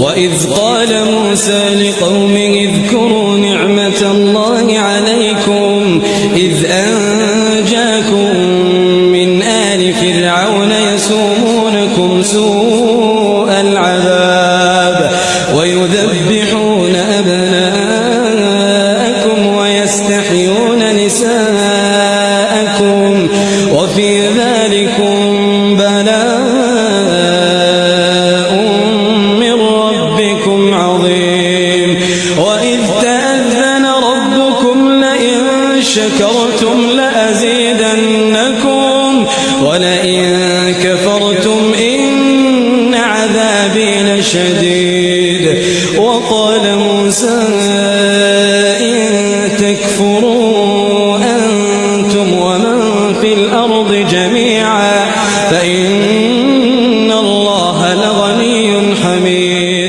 وإذ قال موسى لقومه اذكروا نعمة الله عليكم إذ أنجاكم من آل فرعون يسومونكم سوء العذاب ويذبحون أبناءكم ويستحيون نساءكم وفي ذلكم بلاء من ربكم عظيم وإذ تأذن ربكم لئن شكرتم لأزيدنكم ولئن كفرتم إن عذابي لشديد وقال موسى